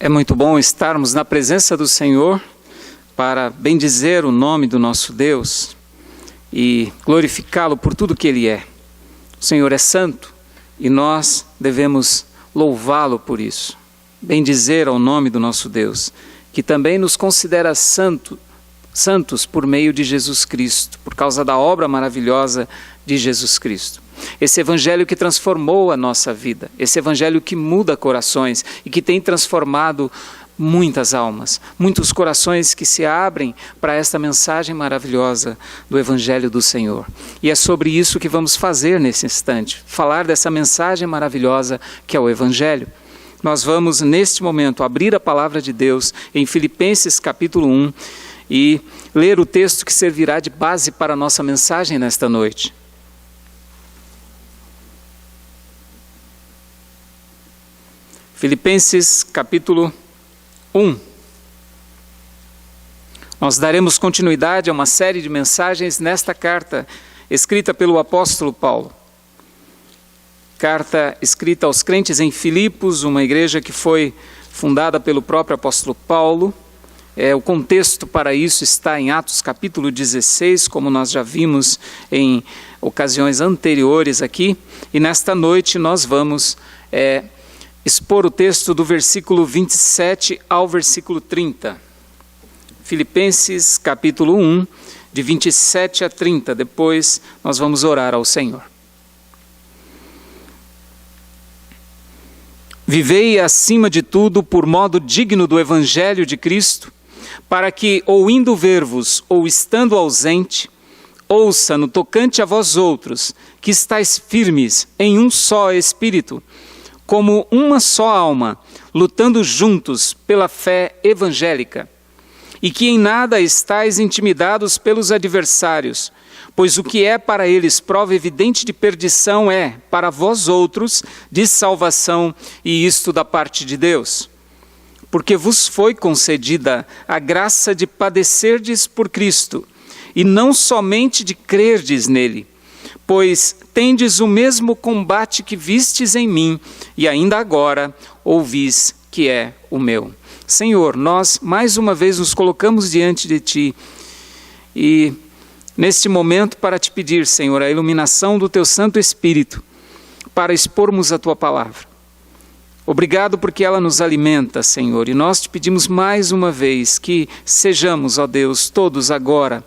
É muito bom estarmos na presença do Senhor para bendizer o nome do nosso Deus e glorificá-lo por tudo que Ele é. O Senhor é santo e nós devemos louvá-lo por isso. Bendizer ao nome do nosso Deus, que também nos considera santos por meio de Jesus Cristo, por causa da obra maravilhosa de Jesus Cristo. Esse evangelho que transformou a nossa vida, esse evangelho que muda corações e que tem transformado muitas almas, muitos corações que se abrem para esta mensagem maravilhosa do evangelho do Senhor. E é sobre isso que vamos fazer nesse instante, falar dessa mensagem maravilhosa que é o evangelho. Nós vamos neste momento abrir a palavra de Deus em Filipenses capítulo 1 e ler o texto que servirá de base para a nossa mensagem nesta noite. Filipenses capítulo 1. Nós daremos continuidade a uma série de mensagens nesta carta escrita pelo apóstolo Paulo. Carta escrita aos crentes em Filipos, uma igreja que foi fundada pelo próprio apóstolo Paulo. O contexto para isso está em Atos capítulo 16, como nós já vimos em ocasiões anteriores aqui. E nesta noite nós vamos expor o texto do versículo 27 ao versículo 30. Filipenses capítulo 1, de 27 a 30. Depois nós vamos orar ao Senhor. Vivei acima de tudo por modo digno do evangelho de Cristo, para que, ou indo ver-vos, ou estando ausente, ouça no tocante a vós outros, que estáis firmes em um só Espírito, como uma só alma, lutando juntos pela fé evangélica, e que em nada estáis intimidados pelos adversários, pois o que é para eles prova evidente de perdição é, para vós outros, de salvação, e isto da parte de Deus. Porque vos foi concedida a graça de padecerdes por Cristo, e não somente de crerdes nele, pois tendes o mesmo combate que vistes em mim, e ainda agora ouvis que é o meu. Senhor, nós mais uma vez nos colocamos diante de Ti, e neste momento para Te pedir, Senhor, a iluminação do Teu Santo Espírito, para expormos a Tua palavra. Obrigado porque ela nos alimenta, Senhor, e nós Te pedimos mais uma vez que sejamos, ó Deus, todos agora,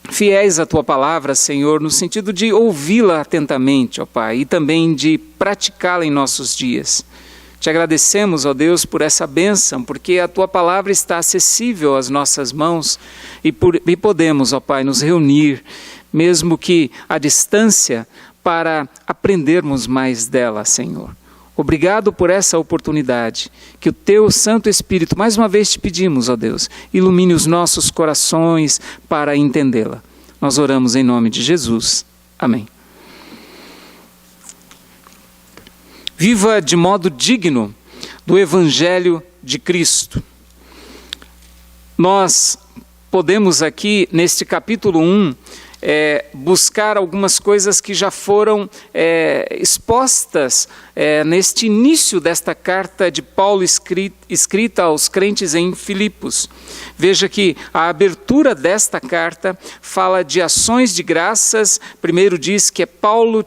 fiéis à Tua palavra, Senhor, no sentido de ouvi-la atentamente, ó Pai, e também de praticá-la em nossos dias. Te agradecemos, ó Deus, por essa bênção, porque a Tua palavra está acessível às nossas mãos e podemos, ó Pai, nos reunir, mesmo que à distância, para aprendermos mais dela, Senhor. Obrigado por essa oportunidade, que o Teu Santo Espírito, mais uma vez te pedimos, ó Deus, ilumine os nossos corações para entendê-la. Nós oramos em nome de Jesus. Amém. Viva de modo digno do Evangelho de Cristo. Nós podemos aqui, neste capítulo 1, buscar algumas coisas que já foram expostas neste início desta carta de Paulo escrita aos crentes em Filipos. Veja que a abertura desta carta fala de ações de graças. Primeiro diz que é Paulo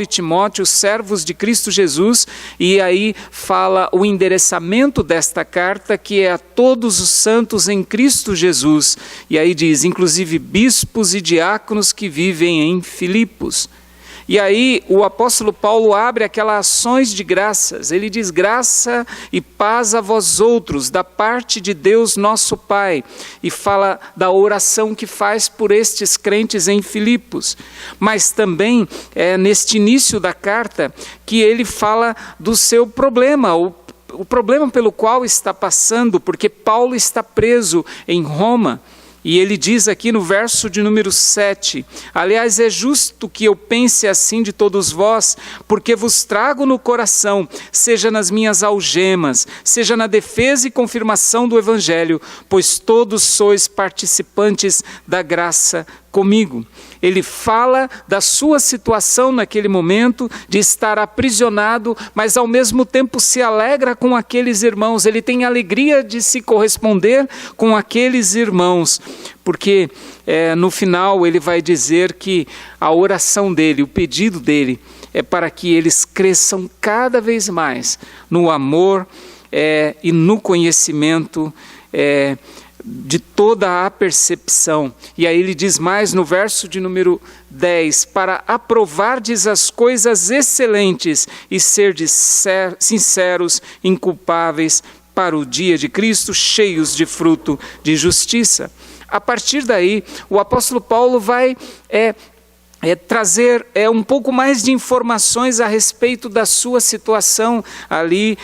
e Timóteo, servos de Cristo Jesus, e aí fala o endereçamento desta carta, que é a todos os santos em Cristo Jesus. E aí diz, inclusive bispos e diáconos que vivem em Filipos. E aí o apóstolo Paulo abre aquelas ações de graças. Ele diz, graça e paz a vós outros, da parte de Deus nosso Pai. E fala da oração que faz por estes crentes em Filipos. Mas também neste início da carta que ele fala do seu problema, o problema pelo qual está passando, porque Paulo está preso em Roma. E ele diz aqui no verso de número 7, aliás, é justo que eu pense assim de todos vós, porque vos trago no coração, seja nas minhas algemas, seja na defesa e confirmação do Evangelho, pois todos sois participantes da graça comigo. Ele fala da sua situação naquele momento, de estar aprisionado, mas ao mesmo tempo se alegra com aqueles irmãos. Ele tem alegria de se corresponder com aqueles irmãos, porque no final ele vai dizer que a oração dele, o pedido dele, é para que eles cresçam cada vez mais no amor e no conhecimento de toda a percepção. E aí ele diz mais no verso de número 10, para aprovardes as coisas excelentes e serdes sinceros, inculpáveis para o dia de Cristo, cheios de fruto de justiça. A partir daí, o apóstolo Paulo vai trazer um pouco mais de informações a respeito da sua situação ali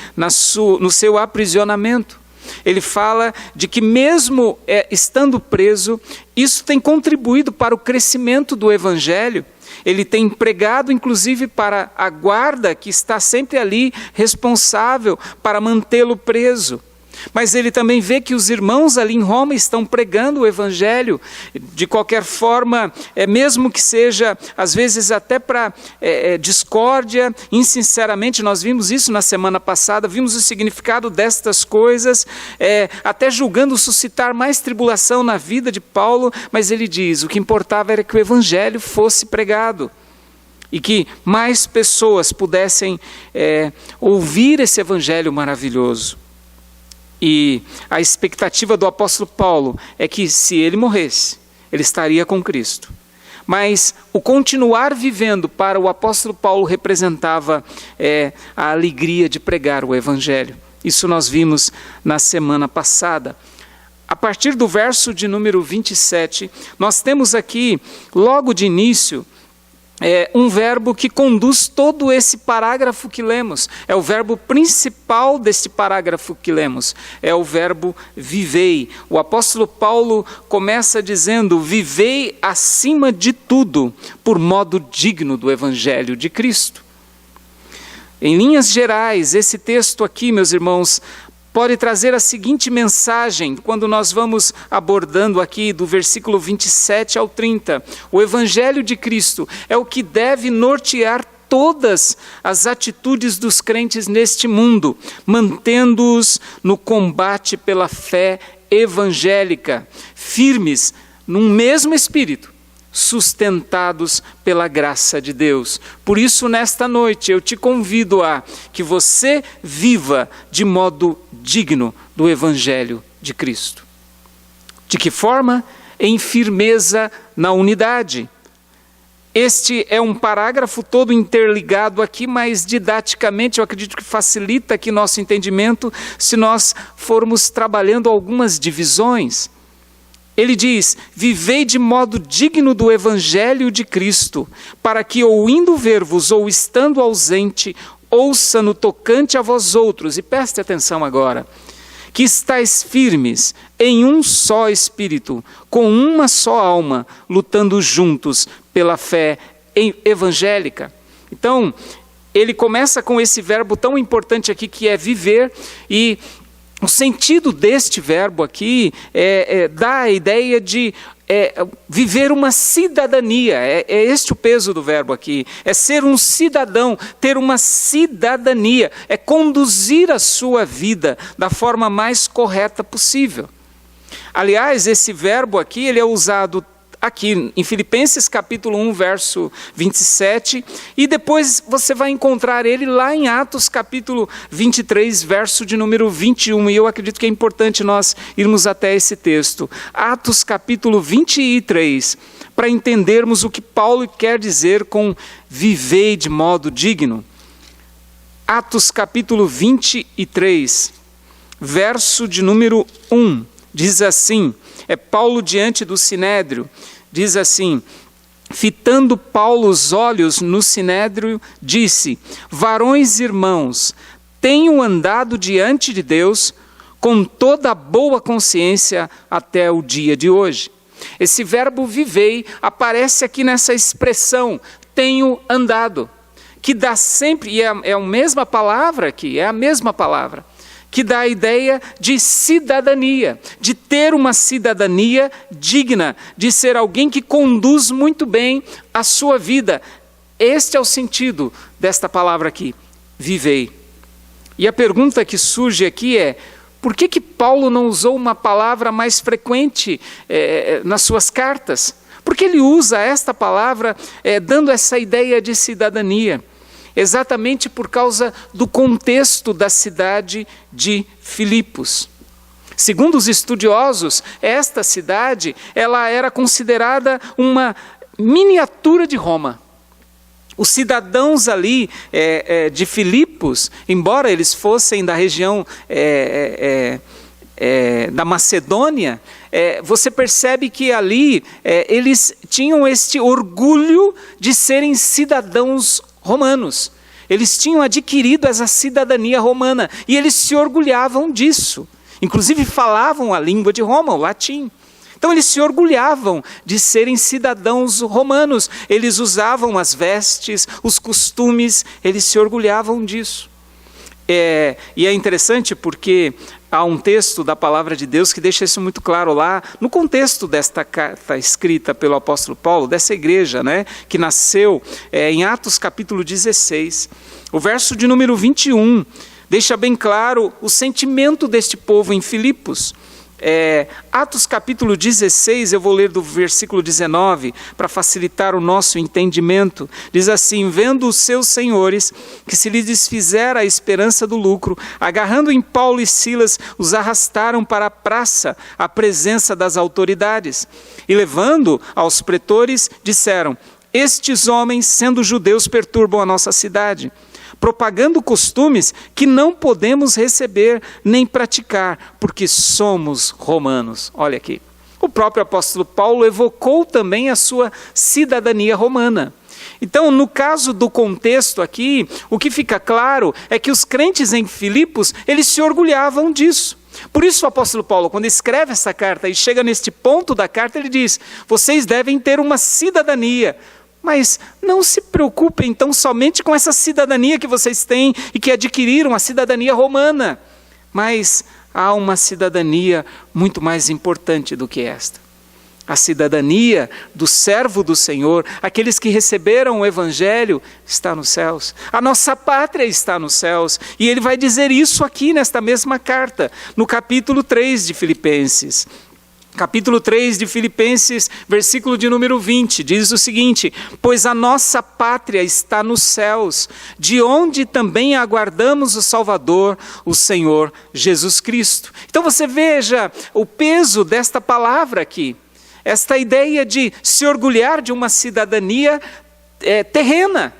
no seu aprisionamento. Ele fala de que mesmo estando preso, isso tem contribuído para o crescimento do Evangelho. Ele tem pregado, inclusive, para a guarda que está sempre ali responsável para mantê-lo preso. Mas ele também vê que os irmãos ali em Roma estão pregando o Evangelho, de qualquer forma, mesmo que seja, às vezes até para discórdia, insinceramente. Nós vimos isso na semana passada, vimos o significado destas coisas, até julgando suscitar mais tribulação na vida de Paulo, mas ele diz, o que importava era que o Evangelho fosse pregado, e que mais pessoas pudessem ouvir esse Evangelho maravilhoso. E a expectativa do apóstolo Paulo é que se ele morresse, ele estaria com Cristo. Mas o continuar vivendo para o apóstolo Paulo representava a alegria de pregar o Evangelho. Isso nós vimos na semana passada. A partir do verso de número 27, nós temos aqui, logo de início, um verbo que conduz todo esse parágrafo que lemos. É o verbo principal deste parágrafo que lemos. É o verbo vivei. O apóstolo Paulo começa dizendo, vivei acima de tudo, por modo digno do Evangelho de Cristo. Em linhas gerais, esse texto aqui, meus irmãos, pode trazer a seguinte mensagem, quando nós vamos abordando aqui do versículo 27 ao 30. O Evangelho de Cristo é o que deve nortear todas as atitudes dos crentes neste mundo, mantendo-os no combate pela fé evangélica, firmes num mesmo espírito, sustentados pela graça de Deus. Por isso, nesta noite, eu te convido a que você viva de modo digno do Evangelho de Cristo. De que forma? Em firmeza na unidade. Este é um parágrafo todo interligado aqui, mas didaticamente eu acredito que facilita aqui nosso entendimento se nós formos trabalhando algumas divisões. Ele diz, vivei de modo digno do Evangelho de Cristo, para que ou indo ver-vos ou estando ausente, ouça no tocante a vós outros, e preste atenção agora, que estáis firmes em um só espírito, com uma só alma, lutando juntos pela fé evangélica. Então, ele começa com esse verbo tão importante aqui que é viver, e o sentido deste verbo aqui dá a ideia de viver uma cidadania. É este o peso do verbo aqui. É ser um cidadão, ter uma cidadania. É conduzir a sua vida da forma mais correta possível. Aliás, esse verbo aqui ele é usado aqui em Filipenses capítulo 1, verso 27, e depois você vai encontrar ele lá em Atos capítulo 23, verso de número 21, e eu acredito que é importante nós irmos até esse texto. Atos capítulo 23, para entendermos o que Paulo quer dizer com vivei de modo digno. Atos capítulo 23, verso de número 1, diz assim, é Paulo diante do Sinédrio, diz assim, fitando Paulo os olhos no Sinédrio, disse, varões irmãos, tenho andado diante de Deus com toda a boa consciência até o dia de hoje. Esse verbo vivei aparece aqui nessa expressão, tenho andado, que dá sempre, e é a mesma palavra aqui, é a mesma palavra, que dá a ideia de cidadania, de ter uma cidadania digna, de ser alguém que conduz muito bem a sua vida. Este é o sentido desta palavra aqui, vivei. E a pergunta que surge aqui é, por que Paulo não usou uma palavra mais frequente nas suas cartas? Por que ele usa esta palavra dando essa ideia de cidadania? Exatamente por causa do contexto da cidade de Filipos. Segundo os estudiosos, esta cidade ela era considerada uma miniatura de Roma. Os cidadãos ali de Filipos, embora eles fossem da região da Macedônia, você percebe que ali eles tinham este orgulho de serem cidadãos romanos. Eles tinham adquirido essa cidadania romana e eles se orgulhavam disso. Inclusive falavam a língua de Roma, o latim. Então eles se orgulhavam de serem cidadãos romanos. Eles usavam as vestes, os costumes, eles se orgulhavam disso. E é interessante porque há um texto da palavra de Deus que deixa isso muito claro lá, no contexto desta carta escrita pelo apóstolo Paulo, dessa igreja, que nasceu em Atos capítulo 16. O verso de número 21 deixa bem claro o sentimento deste povo em Filipos. Atos capítulo 16, eu vou ler do versículo 19, para facilitar o nosso entendimento. Diz assim: vendo os seus senhores, que se lhes desfizera a esperança do lucro, agarrando em Paulo e Silas, os arrastaram para a praça, à presença das autoridades. E levando aos pretores, disseram: estes homens, sendo judeus, perturbam a nossa cidade, propagando costumes que não podemos receber nem praticar, porque somos romanos. Olha aqui, o próprio apóstolo Paulo evocou também a sua cidadania romana. Então, no caso do contexto aqui, o que fica claro é que os crentes em Filipos, eles se orgulhavam disso. Por isso o apóstolo Paulo, quando escreve essa carta e chega neste ponto da carta, ele diz: vocês devem ter uma cidadania. Mas não se preocupem então somente com essa cidadania que vocês têm e que adquiriram, a cidadania romana. Mas há uma cidadania muito mais importante do que esta. A cidadania do servo do Senhor, aqueles que receberam o Evangelho, está nos céus. A nossa pátria está nos céus. E ele vai dizer isso aqui nesta mesma carta, no capítulo 3 de Filipenses. Capítulo 3 de Filipenses, versículo de número 20, diz o seguinte: pois a nossa pátria está nos céus, de onde também aguardamos o Salvador, o Senhor Jesus Cristo. Então você veja o peso desta palavra aqui, esta ideia de se orgulhar de uma cidadania terrena.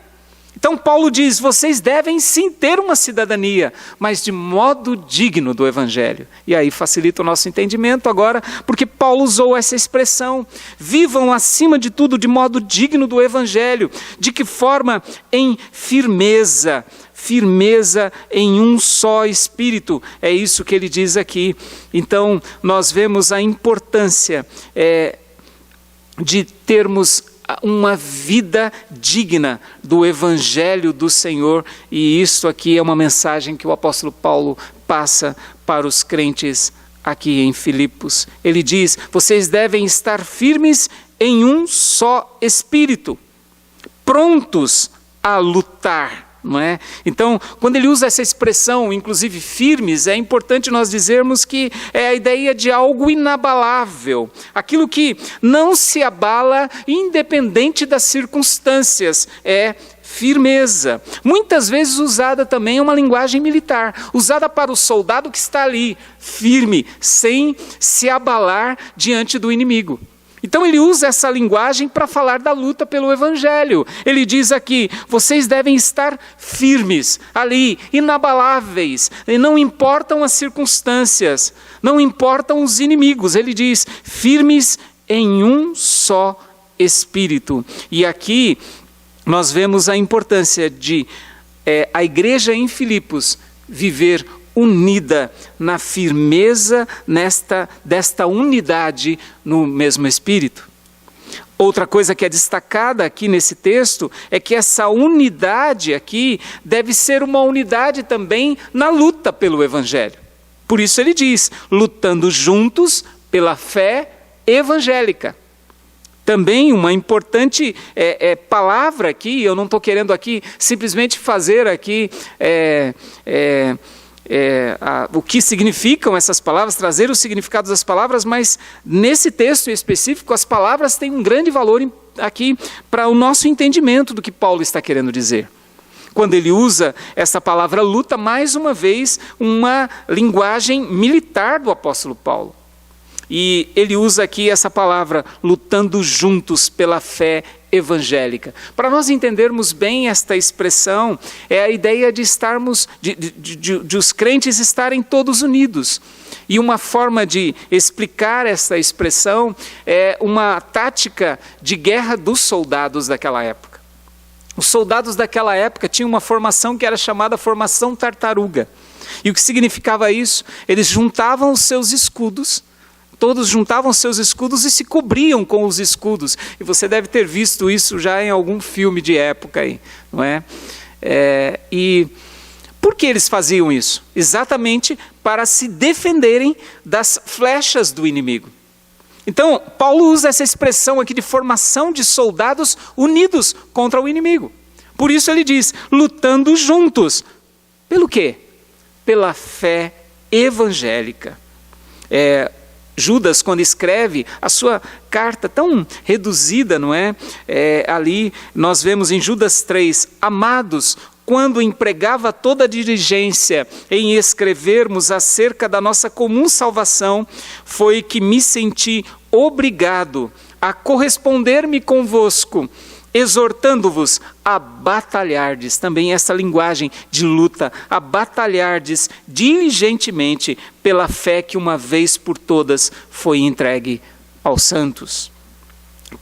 Então Paulo diz, vocês devem sim ter uma cidadania, mas de modo digno do Evangelho. E aí facilita o nosso entendimento agora, porque Paulo usou essa expressão, vivam acima de tudo de modo digno do Evangelho. De que forma? Em firmeza em um só Espírito. É isso que ele diz aqui. Então nós vemos a importância de termos uma vida digna do Evangelho do Senhor, e isso aqui é uma mensagem que o apóstolo Paulo passa para os crentes aqui em Filipos. Ele diz, vocês devem estar firmes em um só Espírito, prontos a lutar. Não é? Então, quando ele usa essa expressão, inclusive firmes, é importante nós dizermos que é a ideia de algo inabalável, aquilo que não se abala independente das circunstâncias, é firmeza. Muitas vezes usada também uma linguagem militar, usada para o soldado que está ali, firme, sem se abalar diante do inimigo. Então ele usa essa linguagem para falar da luta pelo Evangelho. Ele diz aqui, vocês devem estar firmes, ali, inabaláveis, e não importam as circunstâncias, não importam os inimigos. Ele diz, firmes em um só Espírito. E aqui nós vemos a importância de a igreja em Filipos viver unida na firmeza desta unidade no mesmo Espírito. Outra coisa que é destacada aqui nesse texto é que essa unidade aqui deve ser uma unidade também na luta pelo Evangelho. Por isso ele diz, lutando juntos pela fé evangélica. Também uma importante palavra aqui, eu não estou querendo aqui simplesmente fazer aqui o que significam essas palavras, trazer os significados das palavras, mas nesse texto em específico as palavras têm um grande valor aqui para o nosso entendimento do que Paulo está querendo dizer. Quando ele usa essa palavra luta, mais uma vez, uma linguagem militar do apóstolo Paulo. E ele usa aqui essa palavra, lutando juntos pela fé evangélica. Para nós entendermos bem esta expressão, é a ideia de estarmos, de os crentes estarem todos unidos. E uma forma de explicar essa expressão é uma tática de guerra dos soldados daquela época. Os soldados daquela época tinham uma formação que era chamada formação tartaruga. E o que significava isso? Eles juntavam os seus escudos, todos juntavam seus escudos e se cobriam com os escudos. E você deve ter visto isso já em algum filme de época aí, não é? E por que eles faziam isso? Exatamente para se defenderem das flechas do inimigo. Então, Paulo usa essa expressão aqui de formação de soldados unidos contra o inimigo. Por isso ele diz, lutando juntos. Pelo quê? Pela fé evangélica. Judas, quando escreve a sua carta tão reduzida, não é? Ali nós vemos em Judas 3, amados, quando empregava toda a diligência em escrevermos acerca da nossa comum salvação, foi que me senti obrigado a corresponder-me convosco, exortando-vos a batalhardes, também essa linguagem de luta, a batalhardes diligentemente pela fé que uma vez por todas foi entregue aos santos.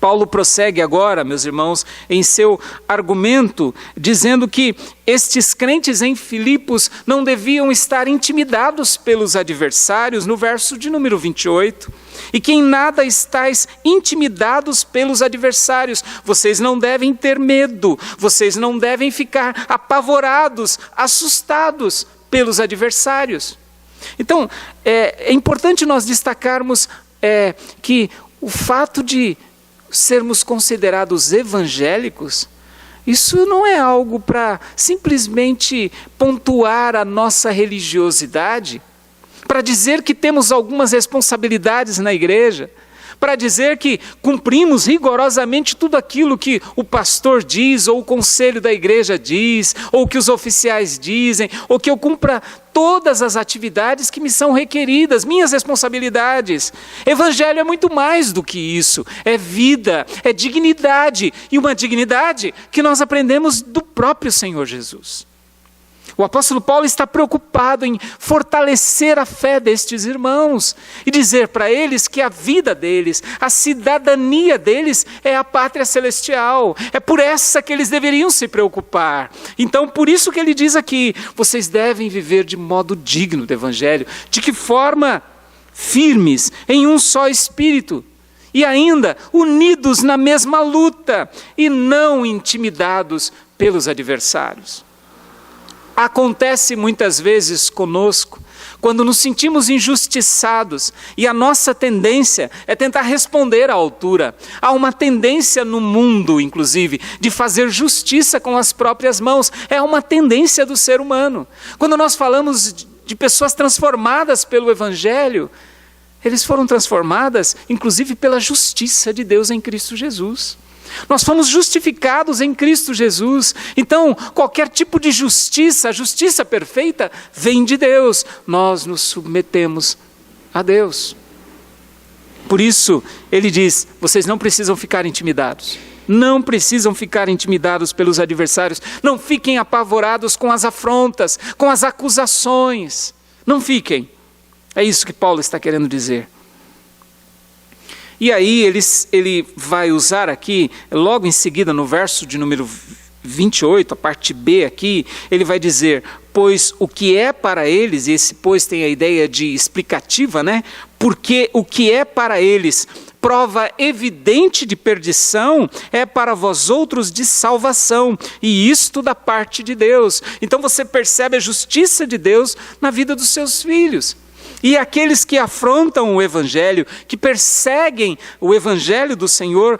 Paulo prossegue agora, meus irmãos, em seu argumento, dizendo que estes crentes em Filipos não deviam estar intimidados pelos adversários, no verso de número 28, e que em nada estáis intimidados pelos adversários. Vocês não devem ter medo, vocês não devem ficar apavorados, assustados pelos adversários. Então, é importante nós destacarmos que o fato de sermos considerados evangélicos, isso não é algo para simplesmente pontuar a nossa religiosidade, para dizer que temos algumas responsabilidades na igreja, para dizer que cumprimos rigorosamente tudo aquilo que o pastor diz, ou o conselho da igreja diz, ou que os oficiais dizem, ou que eu cumpra todas as atividades que me são requeridas, minhas responsabilidades. Evangelho é muito mais do que isso, é vida, é dignidade, e uma dignidade que nós aprendemos do próprio Senhor Jesus. O apóstolo Paulo está preocupado em fortalecer a fé destes irmãos e dizer para eles que a vida deles, a cidadania deles é a pátria celestial. É por essa que eles deveriam se preocupar. Então, por isso que ele diz aqui, vocês devem viver de modo digno do evangelho. De que forma? Firmes em um só espírito. E ainda unidos na mesma luta e não intimidados pelos adversários. Acontece muitas vezes conosco, quando nos sentimos injustiçados, e a nossa tendência é tentar responder à altura. Há uma tendência no mundo, inclusive, de fazer justiça com as próprias mãos. É uma tendência do ser humano. Quando nós falamos de pessoas transformadas pelo Evangelho, eles foram transformadas, inclusive, pela justiça de Deus em Cristo Jesus. Nós fomos justificados em Cristo Jesus. Então, qualquer tipo de justiça, a justiça perfeita, vem de Deus. Nós nos submetemos a Deus. Por isso, ele diz, vocês não precisam ficar intimidados. Não precisam ficar intimidados pelos adversários. Não fiquem apavorados com as afrontas, com as acusações. Não fiquem. É isso que Paulo está querendo dizer. E aí ele vai usar aqui, logo em seguida no verso de número 28, a parte B aqui, ele vai dizer, pois o que é para eles, e esse pois tem a ideia de explicativa, né? Porque o que é para eles prova evidente de perdição, é para vós outros de salvação, e isto da parte de Deus. Então você percebe a justiça de Deus na vida dos seus filhos. E aqueles que afrontam o Evangelho, que perseguem o Evangelho do Senhor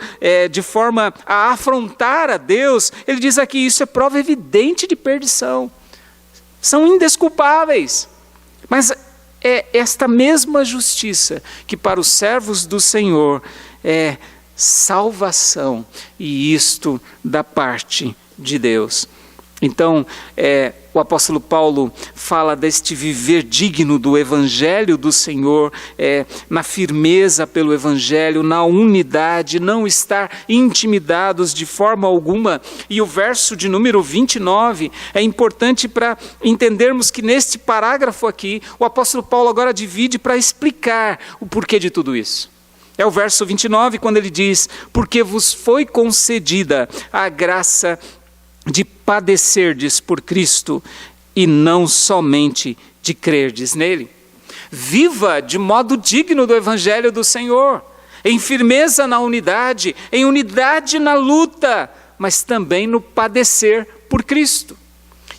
de forma a afrontar a Deus, ele diz aqui, isso é prova evidente de perdição. São indesculpáveis. Mas é esta mesma justiça que para os servos do Senhor é salvação, e isto da parte de Deus. Então, o apóstolo Paulo fala deste viver digno do Evangelho do Senhor, na firmeza pelo Evangelho, na unidade, não estar intimidados de forma alguma. E o verso de número 29 é importante para entendermos que neste parágrafo aqui, o apóstolo Paulo agora divide para explicar o porquê de tudo isso. É o verso 29, quando ele diz, porque vos foi concedida a graça de padecerdes por Cristo e não somente de crerdes nele. Viva de modo digno do Evangelho do Senhor, em firmeza na unidade, em unidade na luta, mas também no padecer por Cristo.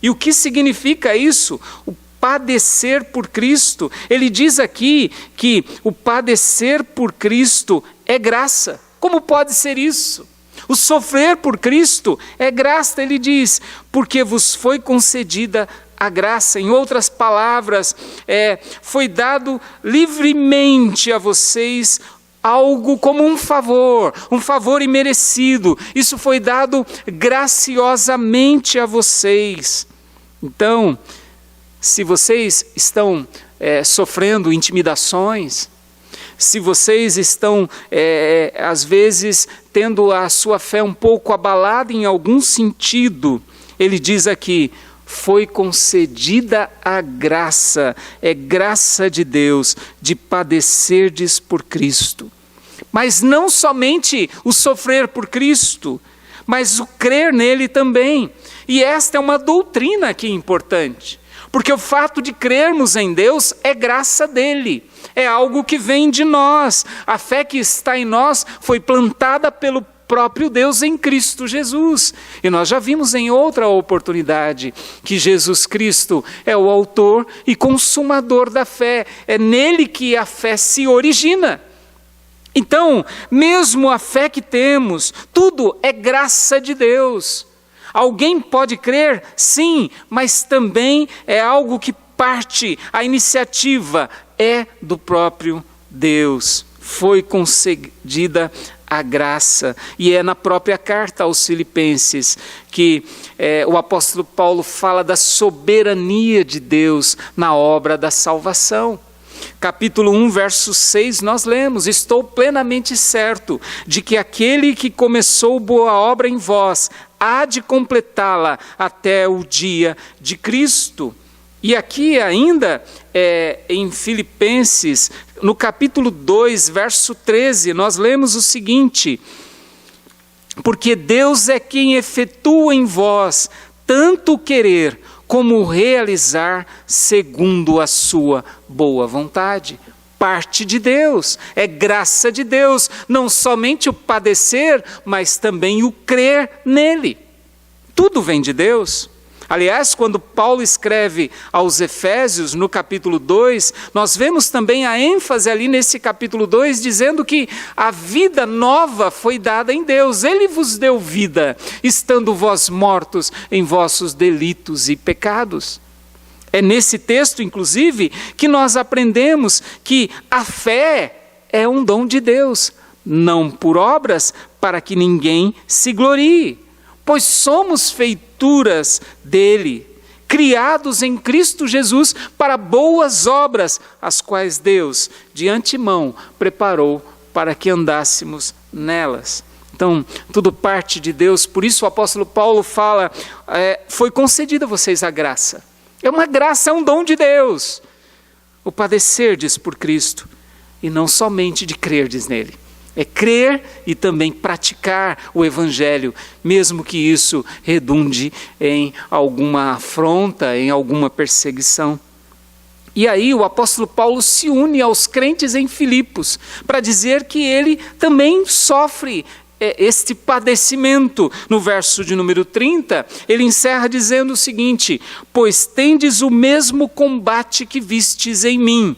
E o que significa isso? O padecer por Cristo. Ele diz aqui que o padecer por Cristo é graça. Como pode ser isso? O sofrer por Cristo é graça, ele diz, porque vos foi concedida a graça. Em outras palavras, foi dado livremente a vocês algo como um favor imerecido. Isso foi dado graciosamente a vocês. Então, se vocês estão sofrendo intimidações, se vocês estão, às vezes, tendo a sua fé um pouco abalada em algum sentido, ele diz aqui, foi concedida a graça, é graça de Deus, de padecerdes por Cristo. Mas não somente o sofrer por Cristo, mas o crer nele também. E esta é uma doutrina aqui importante, porque o fato de crermos em Deus é graça dele. É algo que vem de nós. A fé que está em nós foi plantada pelo próprio Deus em Cristo Jesus. E nós já vimos em outra oportunidade que Jesus Cristo é o autor e consumador da fé. É nele que a fé se origina. Então, mesmo a fé que temos, tudo é graça de Deus. Alguém pode crer? Sim, mas também é algo que parte, a iniciativa é do próprio Deus. Foi concedida a graça. E é na própria carta aos Filipenses que o apóstolo Paulo fala da soberania de Deus na obra da salvação. Capítulo 1, verso 6, nós lemos, estou plenamente certo de que aquele que começou boa obra em vós, há de completá-la até o dia de Cristo. E aqui ainda, em Filipenses, no capítulo 2, verso 13, nós lemos o seguinte, porque Deus é quem efetua em vós tanto querer como realizar segundo a sua boa vontade. Parte de Deus, é graça de Deus, não somente o padecer, mas também o crer nele. Tudo vem de Deus. Aliás, quando Paulo escreve aos Efésios, no capítulo 2, nós vemos também a ênfase ali nesse capítulo 2, dizendo que a vida nova foi dada em Deus. Ele vos deu vida, estando vós mortos em vossos delitos e pecados. É nesse texto, inclusive, que nós aprendemos que a fé é um dom de Deus, não por obras, para que ninguém se glorie. Pois somos feituras dele, criados em Cristo Jesus para boas obras, as quais Deus, de antemão, preparou para que andássemos nelas. Então, tudo parte de Deus, por isso o apóstolo Paulo fala, foi concedida a vocês a graça. É uma graça, é um dom de Deus. O padecerdes por Cristo, e não somente de crerdes nele. É crer e também praticar o Evangelho, mesmo que isso redunde em alguma afronta, em alguma perseguição. E aí o apóstolo Paulo se une aos crentes em Filipos, para dizer que ele também sofre este padecimento. No verso de número 30, ele encerra dizendo o seguinte, pois tendes o mesmo combate que vistes em mim,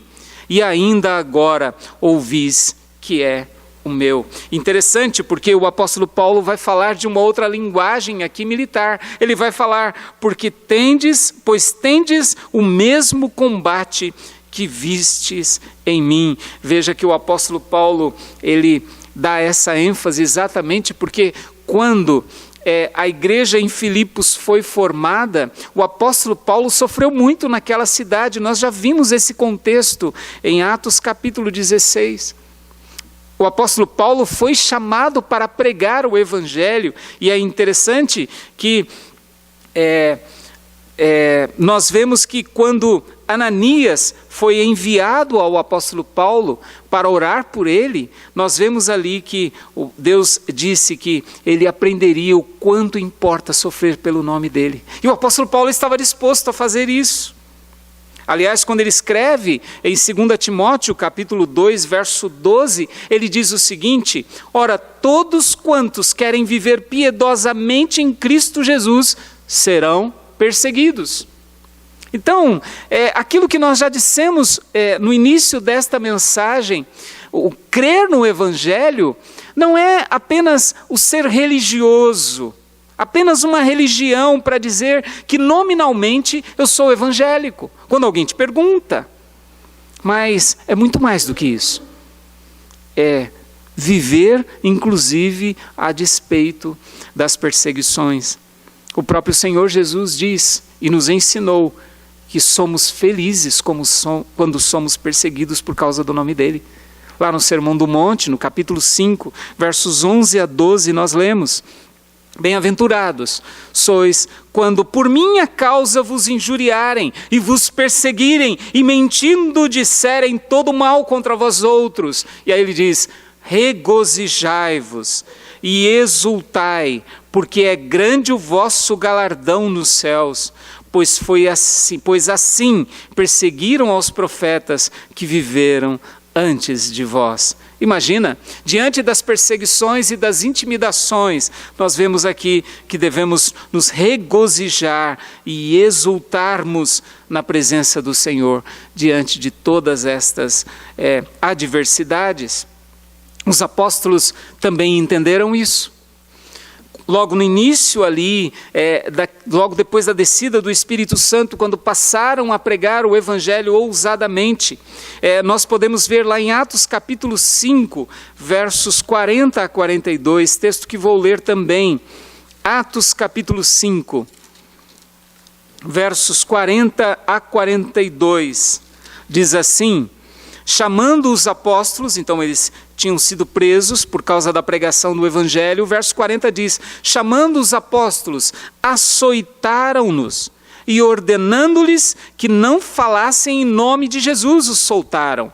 e ainda agora ouvis que é o meu. Interessante, porque o apóstolo Paulo vai falar de uma outra linguagem aqui militar. Ele vai falar, pois tendes o mesmo combate que vistes em mim. Veja que o apóstolo Paulo, ele dá essa ênfase exatamente porque quando a igreja em Filipos foi formada, o apóstolo Paulo sofreu muito naquela cidade. Nós já vimos esse contexto em Atos capítulo 16. O apóstolo Paulo foi chamado para pregar o evangelho, e é interessante que nós vemos que quando Ananias foi enviado ao apóstolo Paulo para orar por ele, nós vemos ali que Deus disse que ele aprenderia o quanto importa sofrer pelo nome dele. E o apóstolo Paulo estava disposto a fazer isso. Aliás, quando ele escreve em 2 Timóteo, capítulo 2, verso 12, ele diz o seguinte: ora, todos quantos querem viver piedosamente em Cristo Jesus serão perseguidos. Então, aquilo que nós já dissemos no início desta mensagem, o crer no Evangelho não é apenas o ser religioso, apenas uma religião para dizer que nominalmente eu sou evangélico, quando alguém te pergunta. Mas é muito mais do que isso. É viver, inclusive, a despeito das perseguições. O próprio Senhor Jesus diz e nos ensinou que somos felizes quando somos perseguidos por causa do nome dele. Lá no Sermão do Monte, no capítulo 5, versos 11 a 12, nós lemos: bem-aventurados sois quando por minha causa vos injuriarem e vos perseguirem e mentindo disserem todo mal contra vós outros. E aí ele diz: regozijai-vos e exultai, porque é grande o vosso galardão nos céus, pois assim perseguiram aos profetas que viveram antes de vós. Imagina, diante das perseguições e das intimidações, nós vemos aqui que devemos nos regozijar e exultarmos na presença do Senhor, diante de todas estas adversidades. Os apóstolos também entenderam isso. Logo no início ali, logo depois da descida do Espírito Santo, quando passaram a pregar o Evangelho ousadamente, nós podemos ver lá em Atos capítulo 5, versos 40 a 42, texto que vou ler também. Atos capítulo 5, versos 40 a 42, diz assim: chamando os apóstolos, então eles tinham sido presos por causa da pregação do Evangelho, o verso 40 diz: chamando os apóstolos, açoitaram-nos e ordenando-lhes que não falassem em nome de Jesus, os soltaram.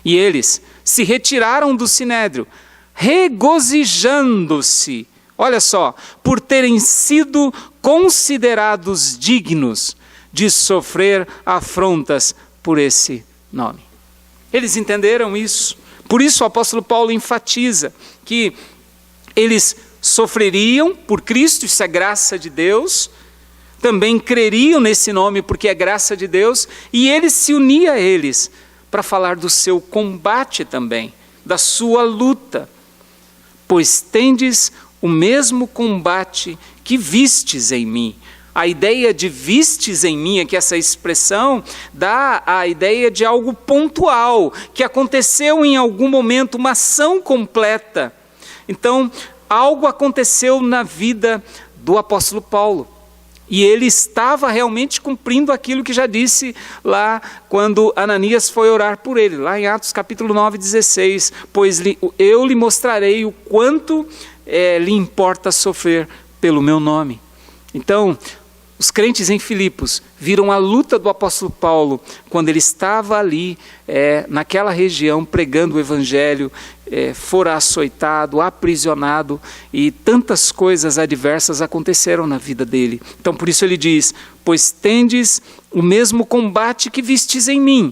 E eles se retiraram do sinédrio, regozijando-se, olha só, por terem sido considerados dignos de sofrer afrontas por esse nome. Eles entenderam isso. Por isso o apóstolo Paulo enfatiza que eles sofreriam por Cristo, isso é graça de Deus, também creriam nesse nome porque é graça de Deus, e ele se unia a eles para falar do seu combate também, da sua luta. Pois tendes o mesmo combate que vistes em mim. A ideia de vistes em mim, é que essa expressão dá a ideia de algo pontual, que aconteceu em algum momento, uma ação completa. Então, algo aconteceu na vida do apóstolo Paulo. E ele estava realmente cumprindo aquilo que já disse lá quando Ananias foi orar por ele, lá em Atos capítulo 9, 16. Pois eu lhe mostrarei o quanto lhe importa sofrer pelo meu nome. Então, os crentes em Filipos viram a luta do apóstolo Paulo quando ele estava ali, naquela região, pregando o Evangelho, fora açoitado, aprisionado, e tantas coisas adversas aconteceram na vida dele. Então por isso ele diz: pois tendes o mesmo combate que vistes em mim,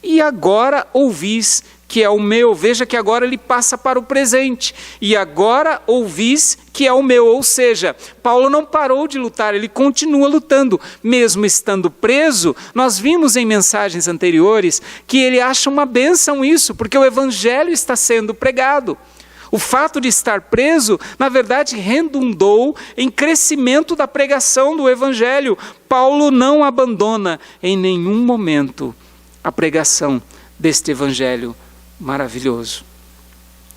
e agora ouvis que é o meu. Veja que agora ele passa para o presente. E agora ouvis que é o meu. Ou seja, Paulo não parou de lutar, ele continua lutando. Mesmo estando preso, nós vimos em mensagens anteriores que ele acha uma bênção isso, porque o evangelho está sendo pregado. O fato de estar preso, na verdade, redundou em crescimento da pregação do evangelho. Paulo não abandona em nenhum momento a pregação deste evangelho maravilhoso.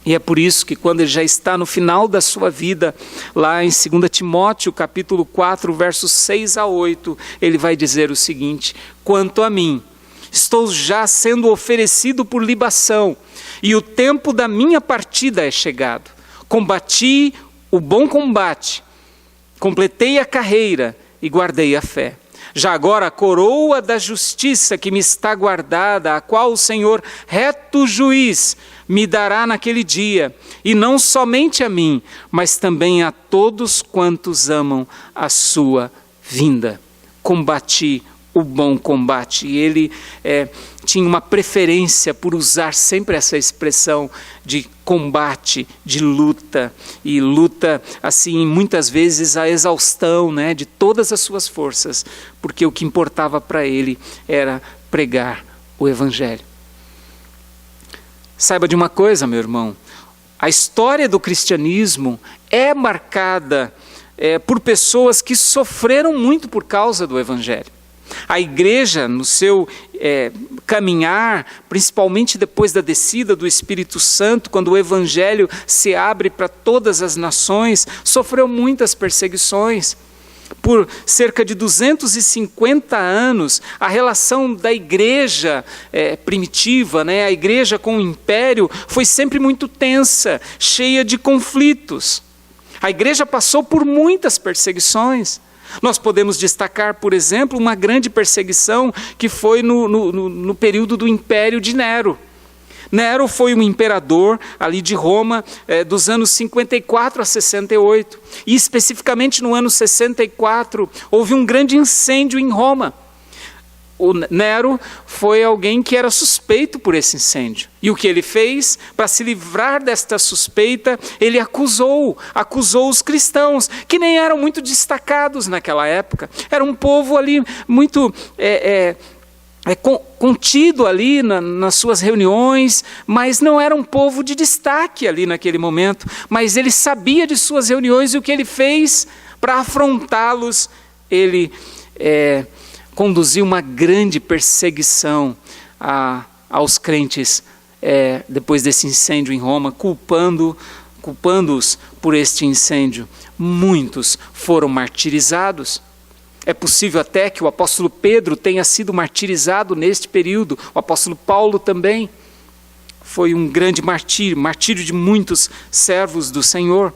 E é por isso que quando ele já está no final da sua vida, lá em 2 Timóteo, capítulo 4, versos 6 a 8, ele vai dizer o seguinte: quanto a mim, estou já sendo oferecido por libação, e o tempo da minha partida é chegado. Combati o bom combate, completei a carreira e guardei a fé. Já agora a coroa da justiça que me está guardada, a qual o Senhor, reto juiz, me dará naquele dia, e não somente a mim, mas também a todos quantos amam a sua vinda. Combati o bom combate. E ele tinha uma preferência por usar sempre essa expressão de combate, de luta, e luta assim muitas vezes a exaustão, né, de todas as suas forças, porque o que importava para ele era pregar o evangelho. Saiba de uma coisa, meu irmão, a história do cristianismo é marcada por pessoas que sofreram muito por causa do evangelho. A igreja, no seu caminhar, principalmente depois da descida do Espírito Santo, quando o evangelho se abre para todas as nações, sofreu muitas perseguições. Por cerca de 250 anos, a relação da igreja primitiva, né, a igreja com o império, foi sempre muito tensa, cheia de conflitos. A igreja passou por muitas perseguições. Nós podemos destacar, por exemplo, uma grande perseguição que foi no período do Império de Nero. Nero foi um imperador ali de Roma dos anos 54 a 68. E especificamente no ano 64 houve um grande incêndio em Roma. O Nero foi alguém que era suspeito por esse incêndio. E o que ele fez? Para se livrar desta suspeita, ele acusou os cristãos, que nem eram muito destacados naquela época. Era um povo ali muito contido ali nas suas reuniões, mas não era um povo de destaque ali naquele momento. Mas ele sabia de suas reuniões, e o que ele fez para afrontá-los? Ele conduziu uma grande perseguição aos crentes depois desse incêndio em Roma, culpando-os por este incêndio. Muitos foram martirizados. É possível até que o apóstolo Pedro tenha sido martirizado neste período. O apóstolo Paulo também foi um grande martírio de muitos servos do Senhor.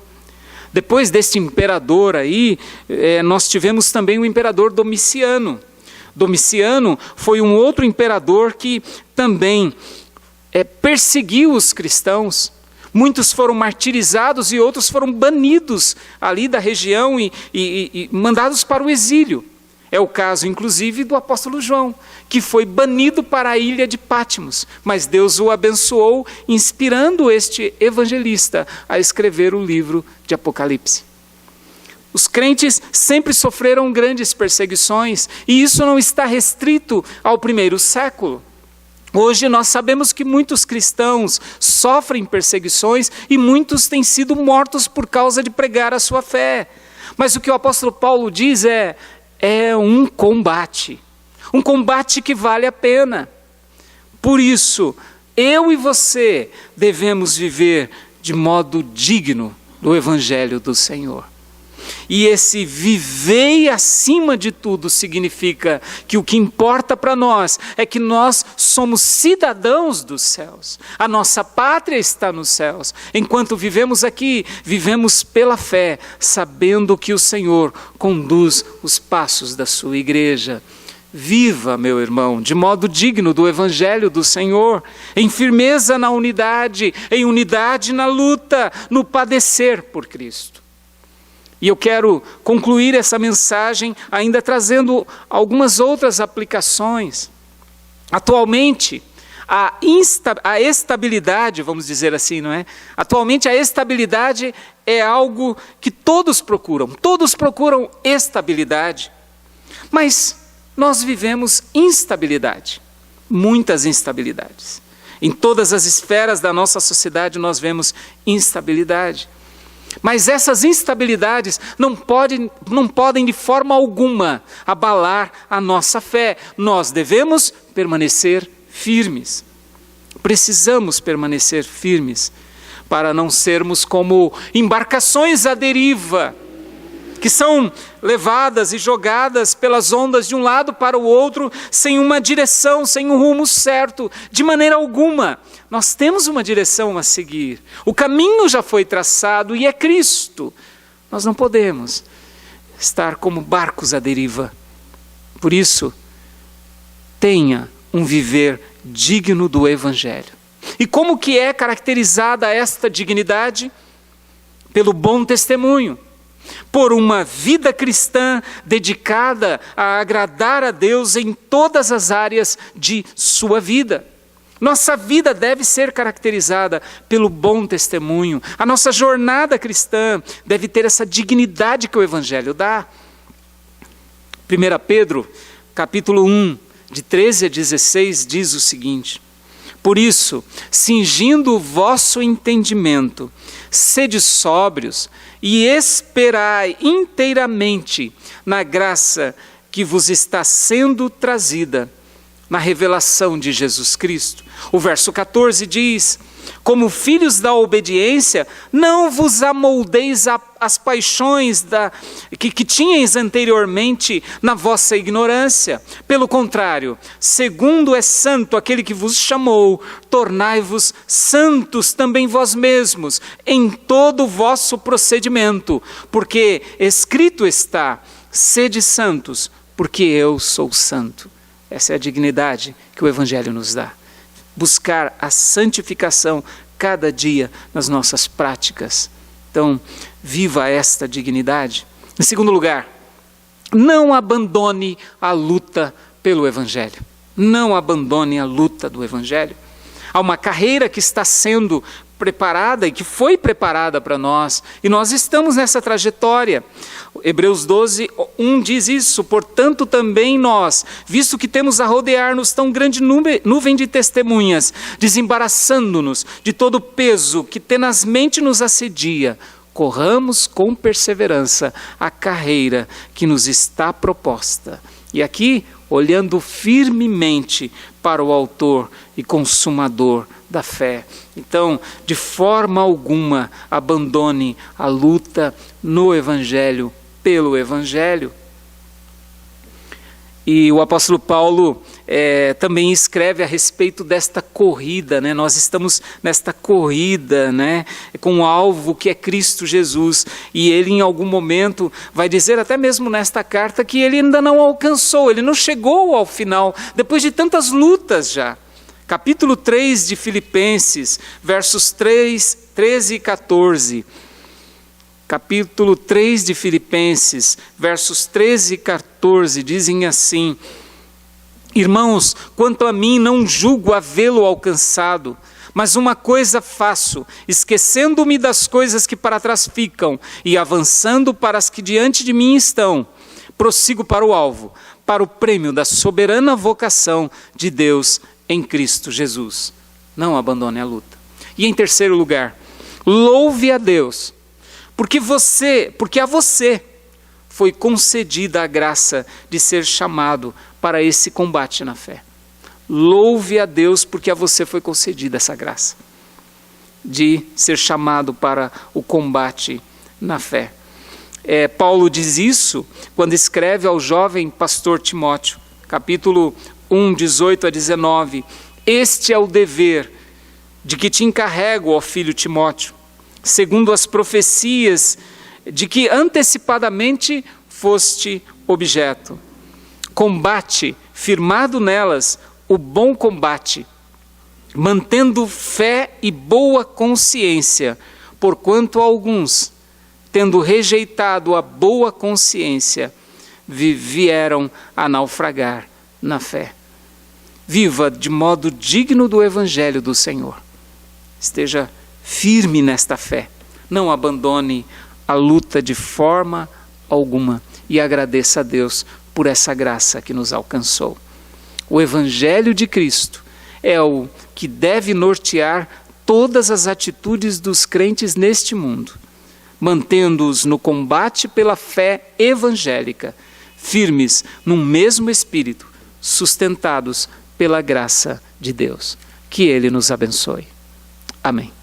Depois deste imperador aí, nós tivemos também o imperador Domiciano. Domiciano foi um outro imperador que também perseguiu os cristãos. Muitos foram martirizados e outros foram banidos ali da região e mandados para o exílio. É o caso, inclusive, do apóstolo João, que foi banido para a ilha de Patmos, mas Deus o abençoou, inspirando este evangelista a escrever o livro de Apocalipse. Os crentes sempre sofreram grandes perseguições, e isso não está restrito ao primeiro século. Hoje nós sabemos que muitos cristãos sofrem perseguições e muitos têm sido mortos por causa de pregar a sua fé. Mas o que o apóstolo Paulo diz é um combate que vale a pena. Por isso, eu e você devemos viver de modo digno do evangelho do Senhor. E esse viver acima de tudo significa que o que importa para nós é que nós somos cidadãos dos céus. A nossa pátria está nos céus. Enquanto vivemos aqui, vivemos pela fé, sabendo que o Senhor conduz os passos da sua igreja. Viva, meu irmão, de modo digno do evangelho do Senhor, em firmeza na unidade, em unidade na luta, no padecer por Cristo. E eu quero concluir essa mensagem ainda trazendo algumas outras aplicações. Atualmente, a estabilidade, vamos dizer assim, não é? Atualmente a estabilidade é algo que todos procuram estabilidade, mas nós vivemos instabilidade, muitas instabilidades. Em todas as esferas da nossa sociedade nós vemos instabilidade. Mas essas instabilidades não podem de forma alguma abalar a nossa fé. Nós devemos permanecer firmes. Precisamos permanecer firmes para não sermos como embarcações à deriva, que são levadas e jogadas pelas ondas de um lado para o outro, sem uma direção, sem um rumo certo, de maneira alguma. Nós temos uma direção a seguir. O caminho já foi traçado e é Cristo. Nós não podemos estar como barcos à deriva. Por isso, tenha um viver digno do Evangelho. E como que é caracterizada esta dignidade? Pelo bom testemunho. Por uma vida cristã dedicada a agradar a Deus em todas as áreas de sua vida. Nossa vida deve ser caracterizada pelo bom testemunho. A nossa jornada cristã deve ter essa dignidade que o Evangelho dá. 1 Pedro, capítulo 1, de 13 a 16, diz o seguinte: por isso, cingindo o vosso entendimento, sede sóbrios e esperai inteiramente na graça que vos está sendo trazida, na revelação de Jesus Cristo. O verso 14 diz: como filhos da obediência, não vos amoldeis às paixões que tinhais anteriormente na vossa ignorância. Pelo contrário, segundo é santo aquele que vos chamou, tornai-vos santos também vós mesmos, em todo o vosso procedimento, porque escrito está: sede santos, porque eu sou santo. Essa é a dignidade que o Evangelho nos dá. Buscar a santificação cada dia nas nossas práticas. Então, viva esta dignidade. Em segundo lugar, não abandone a luta pelo Evangelho. Não abandone a luta do Evangelho. Há uma carreira que está sendo preparada e que foi preparada para nós, e nós estamos nessa trajetória. Hebreus 12, 1 diz isso: portanto também nós, visto que temos a rodear-nos tão grande nuvem de testemunhas, desembaraçando-nos de todo o peso que tenazmente nos assedia, corramos com perseverança a carreira que nos está proposta. E aqui, olhando firmemente para o autor e consumador da fé. Então, de forma alguma, abandone a luta no Evangelho, pelo Evangelho. E o apóstolo Paulo também escreve a respeito desta corrida, né? Nós estamos nesta corrida, né? Com um alvo que é Cristo Jesus, e ele em algum momento vai dizer, até mesmo nesta carta, que ele ainda não alcançou, ele não chegou ao final, depois de tantas lutas já. Capítulo 3 de Filipenses, versos 13 e 14. Capítulo 3 de Filipenses, versos 13 e 14, dizem assim: irmãos, quanto a mim não julgo havê-lo alcançado, mas uma coisa faço, esquecendo-me das coisas que para trás ficam e avançando para as que diante de mim estão, prossigo para o alvo, para o prêmio da soberana vocação de Deus em Cristo Jesus. Não abandone a luta. E em terceiro lugar, louve a Deus, porque a você foi concedida a graça de ser chamado para esse combate na fé. Louve a Deus porque a você foi concedida essa graça de ser chamado para o combate na fé. Paulo diz isso quando escreve ao jovem pastor Timóteo, capítulo 1, 18 a 19. Este é o dever de que te encarrego, ó filho Timóteo, segundo as profecias de que antecipadamente foste objeto. Combate, firmado nelas, o bom combate, mantendo fé e boa consciência, porquanto alguns, tendo rejeitado a boa consciência, vieram a naufragar na fé. Viva de modo digno do Evangelho do Senhor. Esteja firme nesta fé. Não abandone a luta de forma alguma e agradeça a Deus por essa graça que nos alcançou. O Evangelho de Cristo é o que deve nortear todas as atitudes dos crentes neste mundo, mantendo-os no combate pela fé evangélica, firmes num mesmo espírito, sustentados pela graça de Deus. Que Ele nos abençoe. Amém.